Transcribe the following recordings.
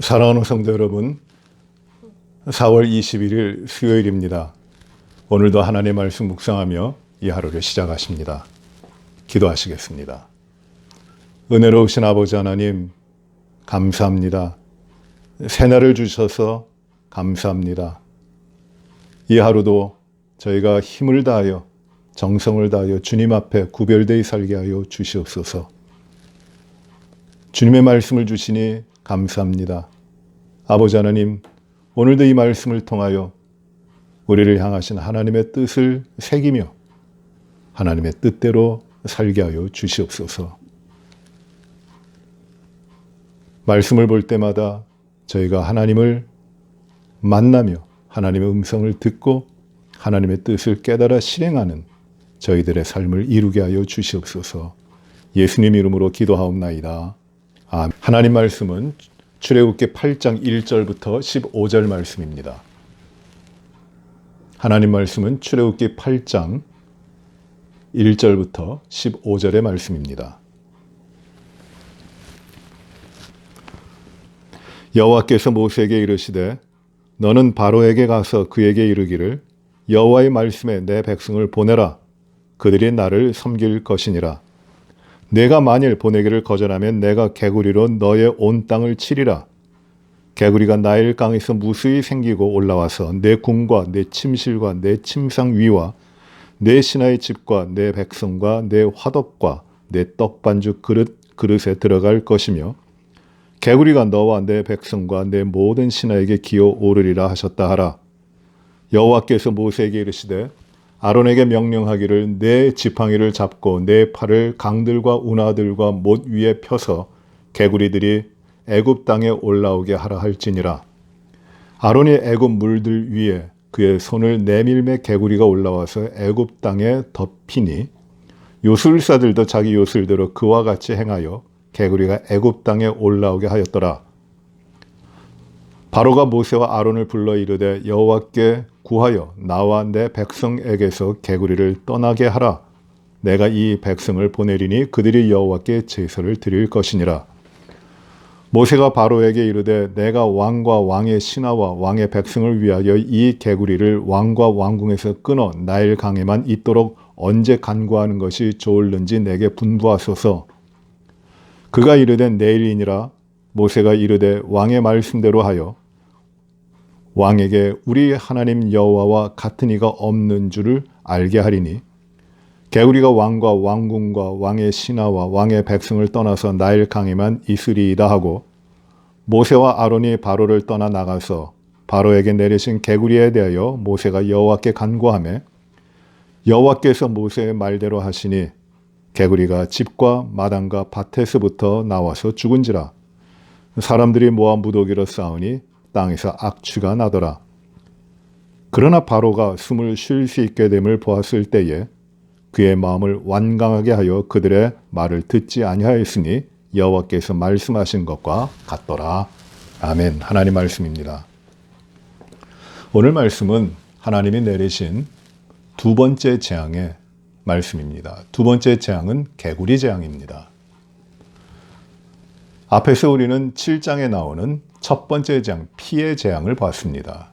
사랑하는 성도 여러분, 4월 21일 수요일입니다. 오늘도 하나님의 말씀 묵상하며 이 하루를 시작하십니다. 기도하시겠습니다. 은혜로우신 아버지 하나님, 감사합니다. 새날을 주셔서 감사합니다. 이 하루도 저희가 힘을 다하여 정성을 다하여 주님 앞에 구별되이 살게 하여 주시옵소서. 주님의 말씀을 주시니 감사합니다. 아버지 하나님, 오늘도 이 말씀을 통하여 우리를 향하신 하나님의 뜻을 새기며 하나님의 뜻대로 살게 하여 주시옵소서. 말씀을 볼 때마다 저희가 하나님을 만나며 하나님의 음성을 듣고 하나님의 뜻을 깨달아 실행하는 저희들의 삶을 이루게 하여 주시옵소서. 예수님 이름으로 기도하옵나이다. 아멘. 하나님 말씀은 출애굽기 8장 1절부터 15절 말씀입니다. 하나님 말씀은 출애굽기 8장 1절부터 15절의 말씀입니다. 여호와께서 모세에게 이르시되 너는 바로에게 가서 그에게 이르기를 여호와의 말씀에 내 백성을 보내라. 그들이 나를 섬길 것이니라. 내가 만일 보내기를 거절하면 내가 개구리로 너의 온 땅을 치리라. 개구리가 나일강에서 무수히 생기고 올라와서 내 궁과 내 침실과 내 침상 위와 내 신하의 집과 내 백성과 내 화덕과 내 떡반죽 그릇에 들어갈 것이며 개구리가 너와 내 백성과 내 모든 신하에게 기어 오르리라 하셨다 하라. 여호와께서 모세에게 이르시되 아론에게 명령하기를 내 지팡이를 잡고 내 팔을 강들과 운하들과 못 위에 펴서 개구리들이 애굽 땅에 올라오게 하라 할지니라. 아론이 애굽 물들 위에 그의 손을 내밀매 개구리가 올라와서 애굽 땅에 덮이니 요술사들도 자기 요술대로 그와 같이 행하여 개구리가 애굽 땅에 올라오게 하였더라. 바로가 모세와 아론을 불러 이르되 여호와께 구하여 나와 내 백성에게서 개구리를 떠나게 하라. 내가 이 백성을 보내리니 그들이 여호와께 제사를 드릴 것이니라. 모세가 바로에게 이르되 내가 왕과 왕의 신하와 왕의 백성을 위하여 이 개구리를 왕과 왕궁에서 끊어 나일 강에만 있도록 언제 간구하는 것이 좋을는지 내게 분부하소서. 그가 이르되 내일이니라. 모세가 이르되 왕의 말씀대로 하여 왕에게 우리 하나님 여호와와 같은 이가 없는 줄을 알게 하리니 개구리가 왕과 왕궁과 왕의 신하와 왕의 백성을 떠나서 나일 강에만 있으리이다 하고 모세와 아론이 바로를 떠나 나가서 바로에게 내리신 개구리에 대하여 모세가 여호와께 간구하매 여호와께서 모세의 말대로 하시니 개구리가 집과 마당과 밭에서부터 나와서 죽은지라. 사람들이 모아 무더기로 싸우니 땅에서 악취가 나더라. 그러나 바로가 숨을 쉴 수 있게 됨을 보았을 때에 그의 마음을 완강하게 하여 그들의 말을 듣지 아니하였으니 여호와께서 말씀하신 것과 같더라. 아멘. 하나님 말씀입니다. 오늘 말씀은 하나님이 내리신 두 번째 재앙의 말씀입니다. 두 번째 재앙은 개구리 재앙입니다. 앞에서 우리는 7장에 나오는 첫 번째 재앙, 피의 재앙을 봤습니다.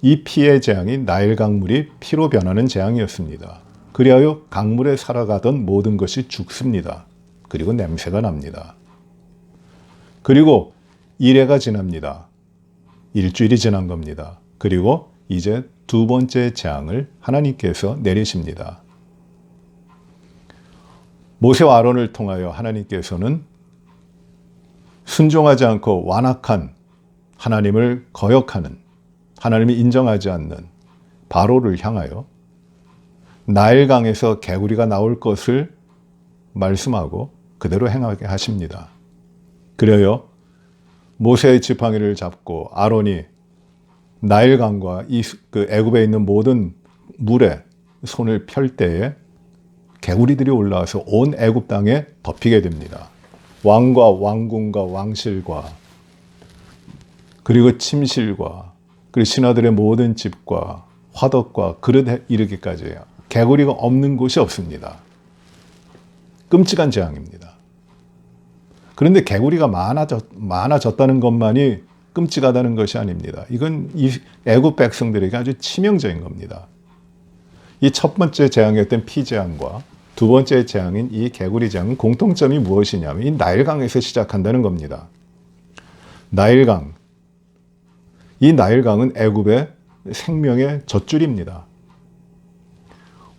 이 피의 재앙이 나일 강물이 피로 변하는 재앙이었습니다. 그리하여 강물에 살아가던 모든 것이 죽습니다. 그리고 냄새가 납니다. 그리고 일해가 지납니다. 일주일이 지난 겁니다. 그리고 이제 두 번째 재앙을 하나님께서 내리십니다. 모세와 아론을 통하여 하나님께서는 순종하지 않고 완악한 하나님을 거역하는 하나님이 인정하지 않는 바로를 향하여 나일강에서 개구리가 나올 것을 말씀하고 그대로 행하게 하십니다. 그래요. 모세의 지팡이를 잡고 아론이 나일강과 그 애굽에 있는 모든 물에 손을 펼 때에 개구리들이 올라와서 온 애굽 땅에 덮이게 됩니다. 왕과 왕궁과 왕실과 그리고 침실과 그리고 신하들의 모든 집과 화덕과 그릇에 이르기까지 개구리가 없는 곳이 없습니다. 끔찍한 재앙입니다. 그런데 개구리가 많아졌다는 것만이 끔찍하다는 것이 아닙니다. 이건 이 애굽 백성들에게 아주 치명적인 겁니다. 이 첫 번째 재앙이었던 피재앙과 두 번째 재앙인 이 개구리 재앙은 공통점이 무엇이냐면 이 나일강에서 시작한다는 겁니다. 나일강. 이 나일강은 애굽의 생명의 젖줄입니다.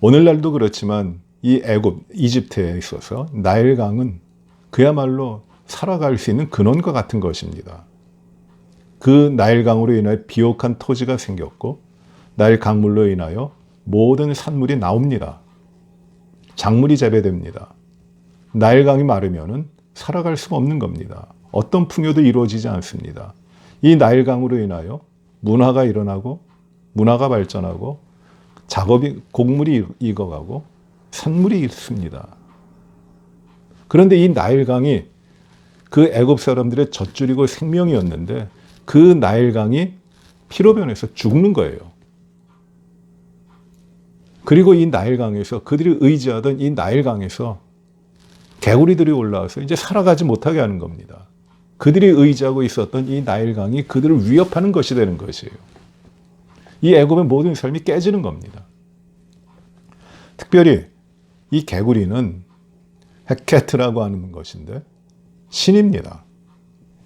오늘날도 그렇지만 이 애굽, 이집트에 있어서 나일강은 그야말로 살아갈 수 있는 근원과 같은 것입니다. 그 나일강으로 인하여 비옥한 토지가 생겼고 나일 강물로 인하여 모든 산물이 나옵니다. 작물이 재배됩니다. 나일강이 마르면은 살아갈 수가 없는 겁니다. 어떤 풍요도 이루어지지 않습니다. 이 나일강으로 인하여 문화가 일어나고 문화가 발전하고 곡물이 익어가고 산물이 있습니다. 그런데 이 나일강이 그 애굽 사람들의 젖줄이고 생명이었는데 그 나일강이 피로 변해서 죽는 거예요. 그리고 이 나일강에서 그들이 의지하던 이 나일강에서 개구리들이 올라와서 이제 살아가지 못하게 하는 겁니다. 그들이 의지하고 있었던 이 나일강이 그들을 위협하는 것이 되는 것이에요. 이 애굽의 모든 삶이 깨지는 겁니다. 특별히 이 개구리는 헤케트라고 하는 것인데 신입니다.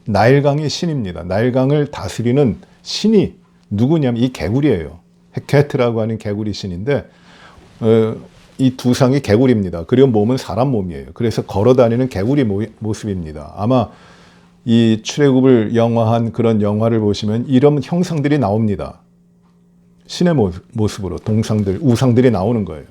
나일강의 신입니다. 나일강을 다스리는 신이 누구냐면 이 개구리예요. 헤케트라고 하는 개구리 신인데 이 두상이 개구리입니다. 그리고 몸은 사람 몸이에요. 그래서 걸어다니는 개구리 모습입니다. 아마 이 출애굽을 영화한 그런 영화를 보시면 이런 형상들이 나옵니다. 신의 모습으로 우상들이 나오는 거예요.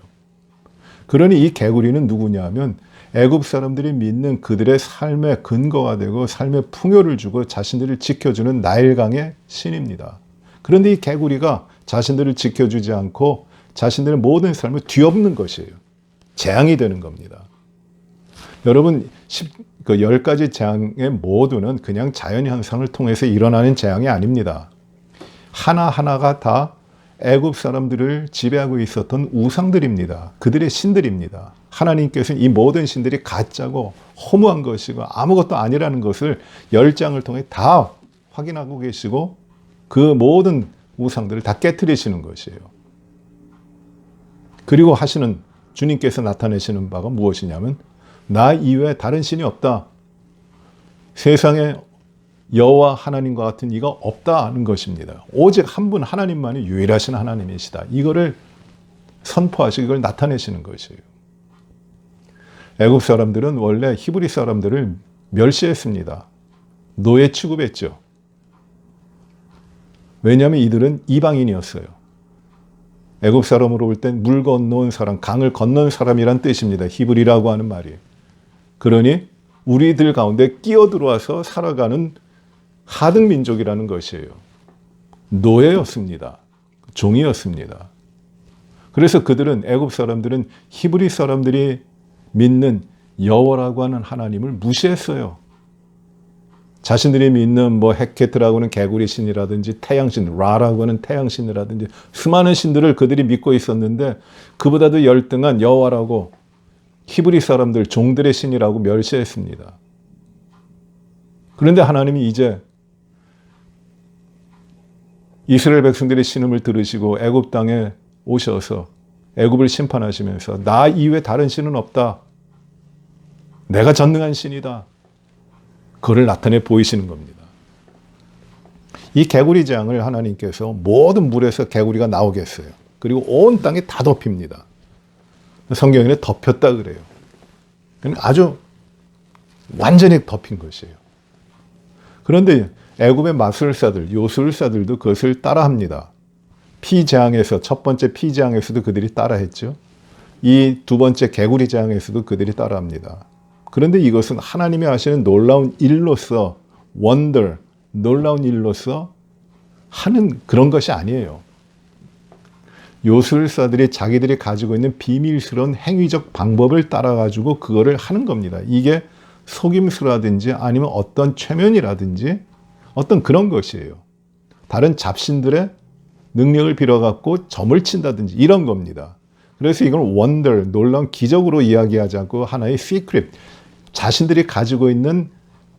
그러니 이 개구리는 누구냐면 애굽 사람들이 믿는 그들의 삶의 근거가 되고 삶의 풍요를 주고 자신들을 지켜주는 나일강의 신입니다. 그런데 이 개구리가 자신들을 지켜주지 않고 자신들의 모든 삶을 뒤엎는 것이에요. 재앙이 되는 겁니다. 여러분, 10가지 재앙의 모두는 그냥 자연현상을 통해서 일어나는 재앙이 아닙니다. 하나하나가 다 애굽 사람들을 지배하고 있었던 우상들입니다. 그들의 신들입니다. 하나님께서는 이 모든 신들이 가짜고 허무한 것이고 아무것도 아니라는 것을 10장을 통해 다 확인하고 계시고 그 모든 우상들을 다 깨트리시는 것이에요. 그리고 주님께서 나타내시는 바가 무엇이냐면 나 이외에 다른 신이 없다. 세상에 여호와 하나님과 같은 이가 없다는 것입니다. 오직 한 분 하나님만이 유일하신 하나님이시다. 이거를 선포하시고 이걸 나타내시는 것이에요. 애굽 사람들은 원래 히브리 사람들을 멸시했습니다. 노예 취급했죠. 왜냐하면 이들은 이방인이었어요. 애굽 사람으로 볼 땐 물 건너온 사람, 강을 건넌 사람이란 뜻입니다. 히브리라고 하는 말이. 그러니 우리들 가운데 끼어들어와서 살아가는 하등 민족이라는 것이에요. 노예였습니다. 종이었습니다. 그래서 애굽 사람들은 히브리 사람들이 믿는 여호와라고 하는 하나님을 무시했어요. 자신들이 믿는 헤케트라고 하는 개구리 신이라든지 태양신, 라라고 하는 태양신이라든지 수많은 신들을 그들이 믿고 있었는데 그보다도 열등한 여호와라고 히브리 사람들, 종들의 신이라고 멸시했습니다. 그런데 하나님이 이제 이스라엘 백성들의 신음을 들으시고 애굽 땅에 오셔서 애굽을 심판하시면서 나 이외에 다른 신은 없다. 내가 전능한 신이다. 그걸 나타내 보이시는 겁니다. 이 개구리 재앙을 하나님께서 모든 물에서 개구리가 나오게 했어요. 그리고 온 땅에 다 덮입니다. 성경에는 덮였다 그래요. 아주 완전히 덮인 것이에요. 그런데 애굽의 마술사들, 요술사들도 그것을 따라합니다. 피재앙에서 첫 번째 피재앙에서도 그들이 따라했죠. 이 두 번째 개구리 재앙에서도 그들이 따라합니다. 그런데 이것은 하나님이 하시는 놀라운 일로서 놀라운 일로서 하는 그런 것이 아니에요. 요술사들이 자기들이 가지고 있는 비밀스러운 행위적 방법을 따라가지고 그거를 하는 겁니다. 이게 속임수라든지 아니면 어떤 최면이라든지 어떤 그런 것이에요. 다른 잡신들의 능력을 빌어갖고 점을 친다든지 이런 겁니다. 그래서 이걸 놀라운 기적으로 이야기하지 않고 하나의 시크릿, 자신들이 가지고 있는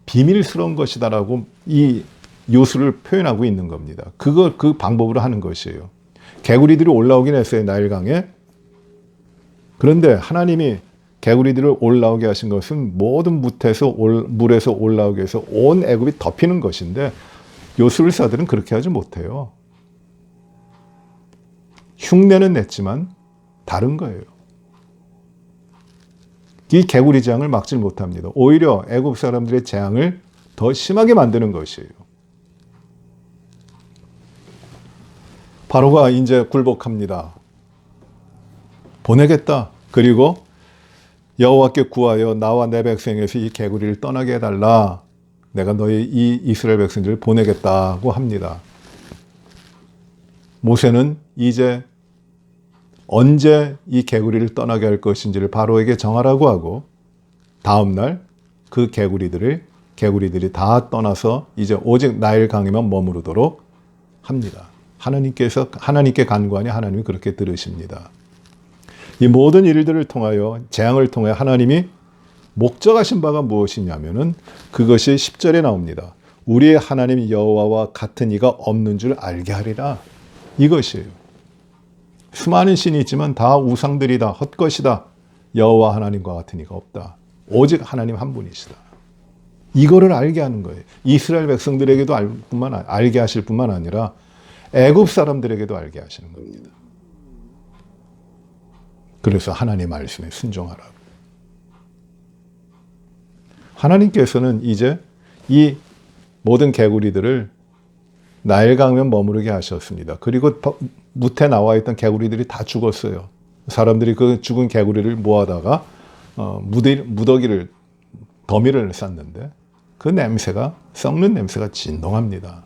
비밀스러운 것이다라고 이 요술을 표현하고 있는 겁니다. 그 방법으로 하는 것이에요. 개구리들이 올라오긴 했어요, 나일강에. 그런데 하나님이 개구리들을 올라오게 하신 것은 모든 물에서 올라오게 해서 온 애굽이 덮이는 것인데 요술사들은 그렇게 하지 못해요. 흉내는 냈지만 다른 거예요. 이 개구리 재앙을 막질 못합니다. 오히려 애굽 사람들의 재앙을 더 심하게 만드는 것이에요. 바로가 이제 굴복합니다. 보내겠다. 그리고 여호와께 구하여 나와 내 백성에서 이 개구리를 떠나게 해달라. 내가 너희 이 이스라엘 백성들을 보내겠다고 합니다. 모세는 이제 언제 이 개구리를 떠나게 할 것인지를 바로에게 정하라고 하고 다음날 그 개구리들이 다 떠나서 이제 오직 나일강에만 머무르도록 합니다. 하나님께 간구하니 하나님이 그렇게 들으십니다. 이 모든 일들을 통하여 재앙을 통해 하나님이 목적하신 바가 무엇이냐면은 그것이 10절에 나옵니다. 우리의 하나님 여호와와 같은 이가 없는 줄 알게 하리라. 이것이에요. 수많은 신이 있지만 다 우상들이다. 헛것이다. 여호와 하나님과 같은 이가 없다. 오직 하나님 한 분이시다. 이거를 알게 하는 거예요. 이스라엘 백성들에게도 알게 하실 뿐만 아니라 애굽 사람들에게도 알게 하시는 겁니다. 그래서 하나님 말씀에 순종하라고. 하나님께서는 이제 이 모든 개구리들을 나일강에 머무르게 하셨습니다. 그리고 무태 나와 있던 개구리들이 다 죽었어요. 사람들이 그 죽은 개구리를 모아다가 더미를 쌌는데 그 냄새가, 썩는 냄새가 진동합니다.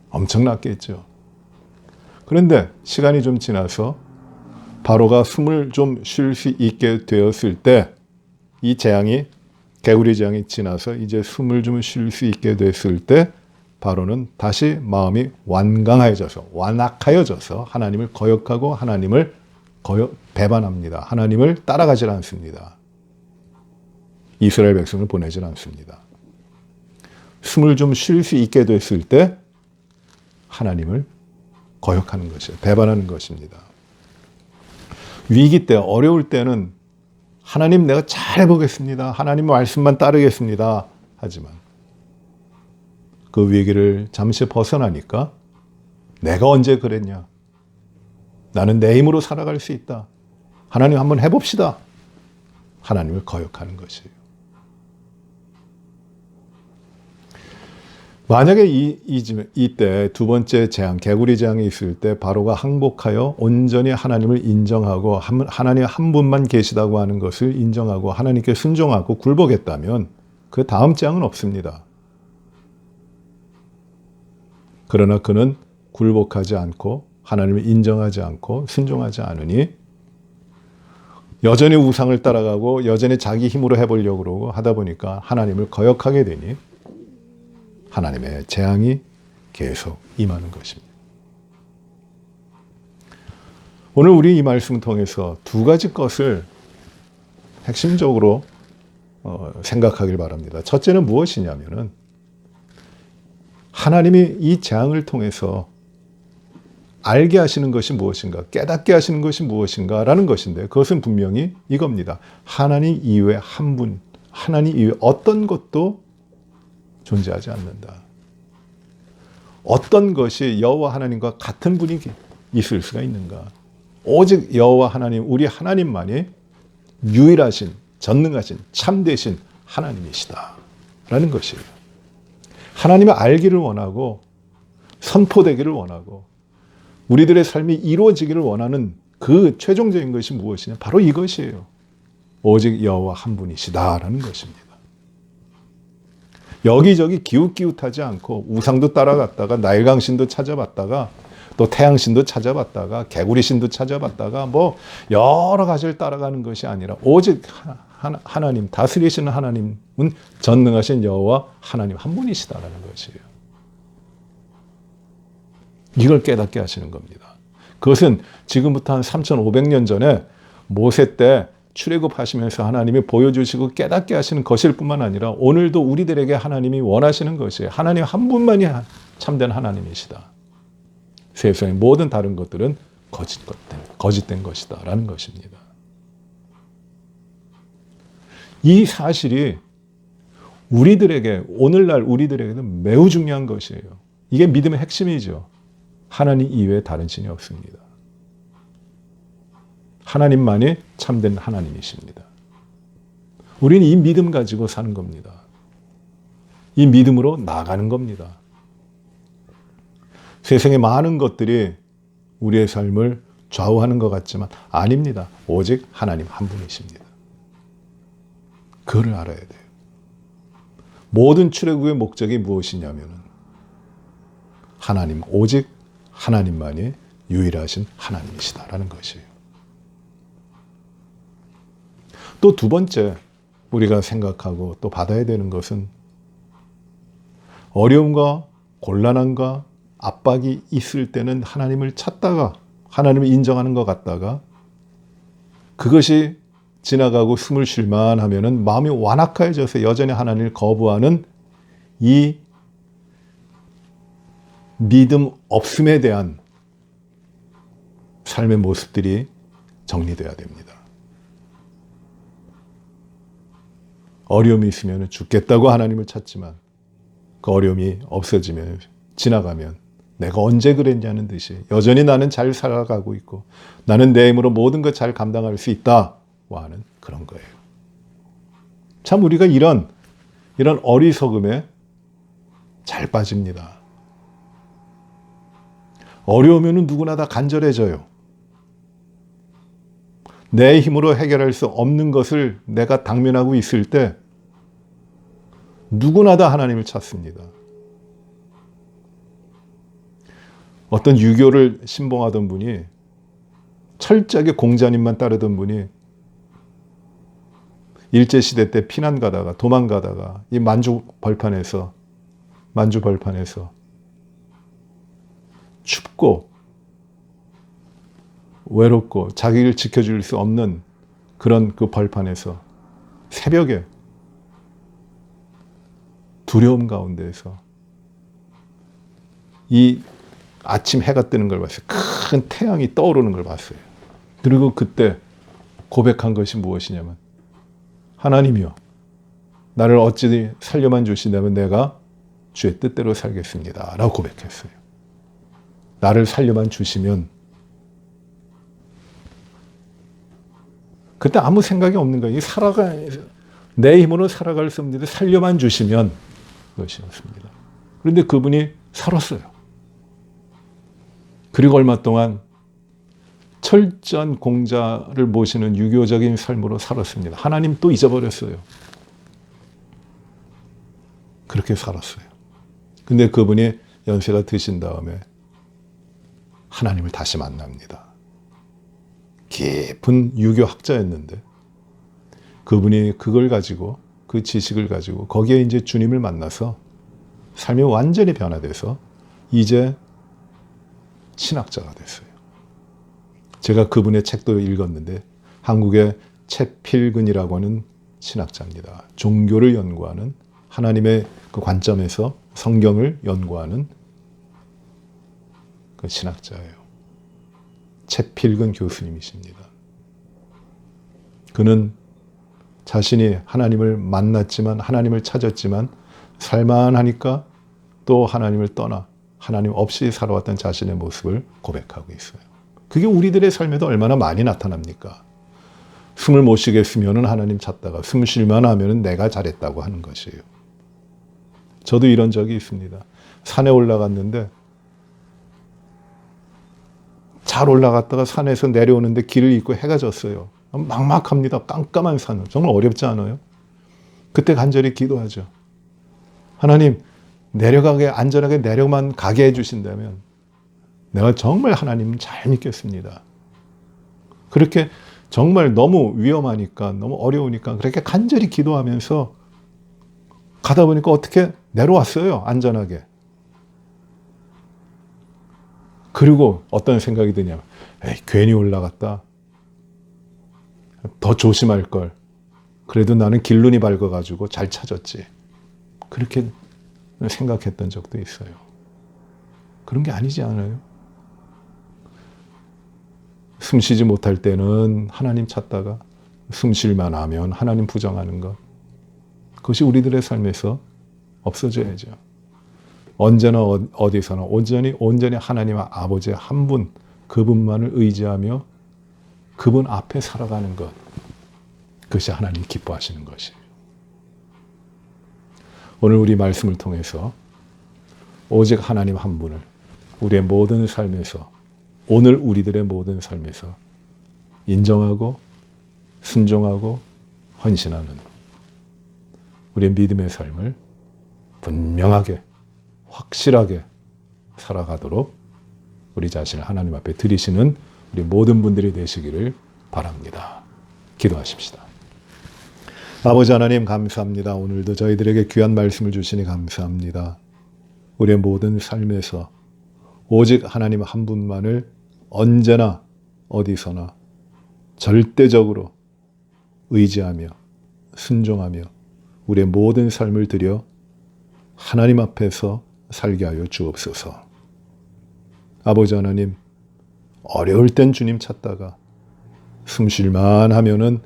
엄청났겠죠. 그런데 시간이 좀 지나서 바로가 숨을 좀 쉴 수 있게 되었을 때 이 재앙이, 개구리 재앙이 지나서 이제 숨을 좀 쉴 수 있게 됐을 때 바로는 다시 마음이 완악하여져서 하나님을 거역하고 하나님을 배반합니다. 하나님을 따라가질 않습니다. 이스라엘 백성을 보내질 않습니다. 숨을 좀 쉴 수 있게 됐을 때 하나님을 거역하는 것이에요. 배반하는 것입니다. 위기 때, 어려울 때는 하나님 내가 잘해보겠습니다. 하나님 말씀만 따르겠습니다. 하지만 그 위기를 잠시 벗어나니까 내가 언제 그랬냐? 나는 내 힘으로 살아갈 수 있다. 하나님 한번 해봅시다. 하나님을 거역하는 것이에요. 만약에 이때 두 번째 재앙, 개구리 재앙이 있을 때 바로가 항복하여 온전히 하나님을 인정하고 하나님 한 분만 계시다고 하는 것을 인정하고 하나님께 순종하고 굴복했다면 그 다음 재앙은 없습니다. 그러나 그는 굴복하지 않고 하나님을 인정하지 않고 순종하지 않으니 여전히 우상을 따라가고 여전히 자기 힘으로 해보려고 그러고 하다 보니까 하나님을 거역하게 되니 하나님의 재앙이 계속 임하는 것입니다. 오늘 우리 이 말씀을 통해서 두 가지 것을 핵심적으로 생각하길 바랍니다. 첫째는 무엇이냐면은 하나님이 이 재앙을 통해서 알게 하시는 것이 무엇인가, 깨닫게 하시는 것이 무엇인가라는 것인데 그것은 분명히 이겁니다. 하나님 이외에 한 분, 하나님 이외에 어떤 것도 존재하지 않는다. 어떤 것이 여호와 하나님과 같은 분이 있을 수가 있는가? 오직 여호와 하나님, 우리 하나님만이 유일하신, 전능하신, 참되신 하나님이시다. 라는 것이에요. 하나님을 알기를 원하고 선포되기를 원하고 우리들의 삶이 이루어지기를 원하는 그 최종적인 것이 무엇이냐? 바로 이것이에요. 오직 여호와 한 분이시다라는 것입니다. 여기저기 기웃기웃하지 않고 우상도 따라갔다가 나일강신도 찾아봤다가 또 태양신도 찾아봤다가 개구리신도 찾아봤다가 뭐 여러 가지를 따라가는 것이 아니라 오직 하나님, 다스리시는 하나님은 전능하신 여호와 하나님 한 분이시다라는 것이에요. 이걸 깨닫게 하시는 겁니다. 그것은 지금부터 한 3,500년 전에 모세 때 출애굽하시면서 하나님이 보여주시고 깨닫게 하시는 것일 뿐만 아니라 오늘도 우리들에게 하나님이 원하시는 것이 하나님 한 분만이 참된 하나님이시다. 세상의 모든 다른 것들은 거짓된 것이다 라는 것입니다. 이 사실이 우리들에게, 오늘날 우리들에게는 매우 중요한 것이에요. 이게 믿음의 핵심이죠. 하나님 이외에 다른 신이 없습니다. 하나님만이 참된 하나님이십니다. 우리는 이 믿음 가지고 사는 겁니다. 이 믿음으로 나가는 겁니다. 세상의 많은 것들이 우리의 삶을 좌우하는 것 같지만 아닙니다. 오직 하나님 한 분이십니다. 그걸 알아야 돼요. 모든 출애굽의 목적이 무엇이냐면 하나님, 오직 하나님만이 유일하신 하나님이시다라는 것이에요. 또 두 번째 우리가 생각하고 또 받아야 되는 것은 어려움과 곤란함과 압박이 있을 때는 하나님을 찾다가 하나님을 인정하는 것 같다가 그것이 지나가고 숨을 쉴만 하면은 마음이 완악해져서 여전히 하나님을 거부하는 이 믿음 없음에 대한 삶의 모습들이 정리돼야 됩니다. 어려움이 있으면 죽겠다고 하나님을 찾지만 그 어려움이 없어지면 지나가면 내가 언제 그랬냐는 듯이 여전히 나는 잘 살아가고 있고 나는 내 힘으로 모든 것 잘 감당할 수 있다고 하는 그런 거예요. 참 우리가 이런 어리석음에 잘 빠집니다. 어려우면 누구나 다 간절해져요. 내 힘으로 해결할 수 없는 것을 내가 당면하고 있을 때 누구나 다 하나님을 찾습니다. 어떤 유교를 신봉하던 분이 철저하게 공자님만 따르던 분이 일제시대 때 피난 가다가 도망가다가 이 만주 벌판에서 춥고 외롭고 자기를 지켜줄 수 없는 그런 그 벌판에서 새벽에 두려움 가운데에서 이 아침 해가 뜨는 걸 봤어요. 큰 태양이 떠오르는 걸 봤어요. 그리고 그때 고백한 것이 무엇이냐면 하나님이여 나를 어찌 살려만 주신다면 내가 주의 뜻대로 살겠습니다 라고 고백했어요. 나를 살려만 주시면 그때 아무 생각이 없는 거예요. 내 힘으로 살아갈 수 없는데 살려만 주시면 그것이었습니다. 그런데 그분이 살았어요. 그리고 얼마 동안 철저한 공자를 모시는 유교적인 삶으로 살았습니다. 하나님 또 잊어버렸어요. 그렇게 살았어요. 근데 그분이 연세가 드신 다음에 하나님을 다시 만납니다. 깊은 유교 학자였는데 그분이 그걸 가지고 그 지식을 가지고 거기에 이제 주님을 만나서 삶이 완전히 변화돼서 이제 신학자가 됐어요. 제가 그분의 책도 읽었는데 한국의 채필근이라고 하는 신학자입니다. 종교를 연구하는 하나님의 그 관점에서 성경을 연구하는 그 신학자예요. 채필근 교수님이십니다. 그는 자신이 하나님을 만났지만 하나님을 찾았지만 살만하니까 또 하나님을 떠나 하나님 없이 살아왔던 자신의 모습을 고백하고 있어요. 그게 우리들의 삶에도 얼마나 많이 나타납니까? 숨을 못 쉬겠으면 하나님 찾다가 숨 쉴만 하면 내가 잘했다고 하는 것이에요. 저도 이런 적이 있습니다. 산에 올라갔는데 잘 올라갔다가 산에서 내려오는데 길을 잃고 해가 졌어요. 막막합니다. 깜깜한 산을. 정말 어렵지 않아요? 그때 간절히 기도하죠. 하나님, 내려가게 안전하게 내려만 가게 해주신다면 내가 정말 하나님 잘 믿겠습니다. 그렇게 정말 너무 위험하니까 너무 어려우니까 그렇게 간절히 기도하면서 가다 보니까 어떻게 내려왔어요. 안전하게. 그리고 어떤 생각이 드냐면 에이, 괜히 올라갔다. 더 조심할 걸. 그래도 나는 길눈이 밝아가지고 잘 찾았지. 그렇게 생각했던 적도 있어요. 그런 게 아니지 않아요? 숨 쉬지 못할 때는 하나님 찾다가 숨 쉴만 하면 하나님 부정하는 것. 그것이 우리들의 삶에서 없어져야죠. 언제나 어디서나 온전히 하나님 아버지 한 분, 그분만을 의지하며 그분 앞에 살아가는 것. 그것이 하나님 기뻐하시는 것이에요. 오늘 우리 말씀을 통해서 오직 하나님 한 분을 우리의 모든 삶에서, 오늘 우리들의 모든 삶에서 인정하고 순종하고 헌신하는 우리의 믿음의 삶을 분명하게 확실하게 살아가도록 우리 자신을 하나님 앞에 드리시는 우리 모든 분들이 되시기를 바랍니다. 기도하십시다. 아버지 하나님 감사합니다. 오늘도 저희들에게 귀한 말씀을 주시니 감사합니다. 우리의 모든 삶에서 오직 하나님 한 분만을 언제나 어디서나 절대적으로 의지하며 순종하며 우리의 모든 삶을 들여 하나님 앞에서 살게 하여 주옵소서. 아버지 하나님, 어려울 땐 주님 찾다가 숨 쉴만 하면은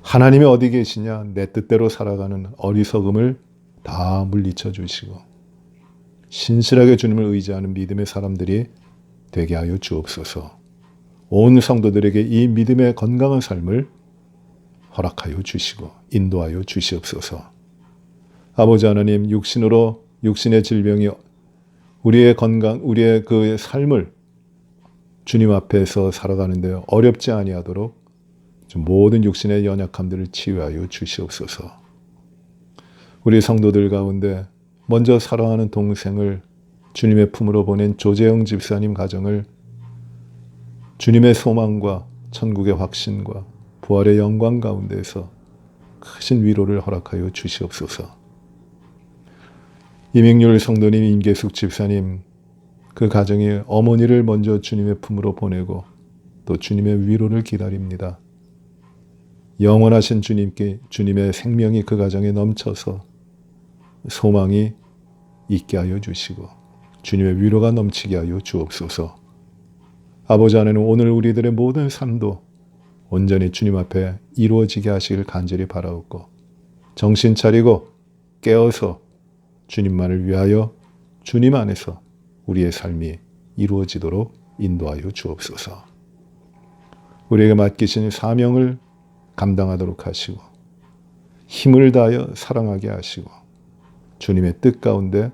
하나님이 어디 계시냐, 내 뜻대로 살아가는 어리석음을 다 물리쳐 주시고 신실하게 주님을 의지하는 믿음의 사람들이 되게 하여 주옵소서. 온 성도들에게 이 믿음의 건강한 삶을 허락하여 주시고 인도하여 주시옵소서. 아버지 하나님, 육신의 질병이 우리의 건강, 우리의 그 삶을 주님 앞에서 살아가는데 어렵지 아니하도록 모든 육신의 연약함들을 치유하여 주시옵소서. 우리 성도들 가운데 먼저 사랑하는 동생을 주님의 품으로 보낸 조재영 집사님 가정을 주님의 소망과 천국의 확신과 부활의 영광 가운데서 크신 위로를 허락하여 주시옵소서. 이명률 성도님, 임계숙 집사님, 그 가정이 어머니를 먼저 주님의 품으로 보내고 또 주님의 위로를 기다립니다. 영원하신 주님께 주님의 생명이 그 가정에 넘쳐서 소망이 있게 하여 주시고 주님의 위로가 넘치게 하여 주옵소서. 아버지 하나님, 오늘 우리들의 모든 삶도 온전히 주님 앞에 이루어지게 하시길 간절히 바라옵고 정신 차리고 깨어서 주님만을 위하여 주님 안에서 우리의 삶이 이루어지도록 인도하여 주옵소서. 우리에게 맡기신 사명을 감당하도록 하시고 힘을 다하여 사랑하게 하시고 주님의 뜻 가운데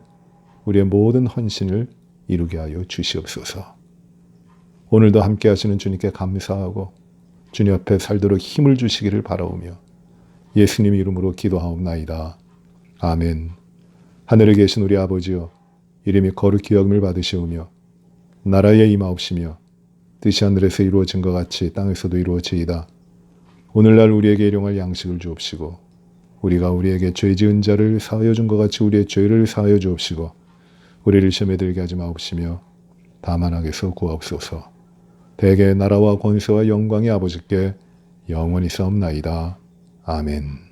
우리의 모든 헌신을 이루게 하여 주시옵소서. 오늘도 함께 하시는 주님께 감사하고 주님 앞에 살도록 힘을 주시기를 바라오며 예수님 이름으로 기도하옵나이다. 아멘. 하늘에 계신 우리 아버지여, 이름이 거룩히 여김을 받으시오며 나라에 임하옵시며 뜻이 하늘에서 이루어진 것 같이 땅에서도 이루어지이다. 오늘날 우리에게 일용할 양식을 주옵시고 우리가 우리에게 죄 지은 자를 사하여 준 것 같이 우리의 죄를 사하여 주옵시고 우리를 시험에 들게 하지 마옵시며 다만 악에서 구하옵소서. 대개 나라와 권세와 영광이 아버지께 영원히 싸움나이다. 아멘.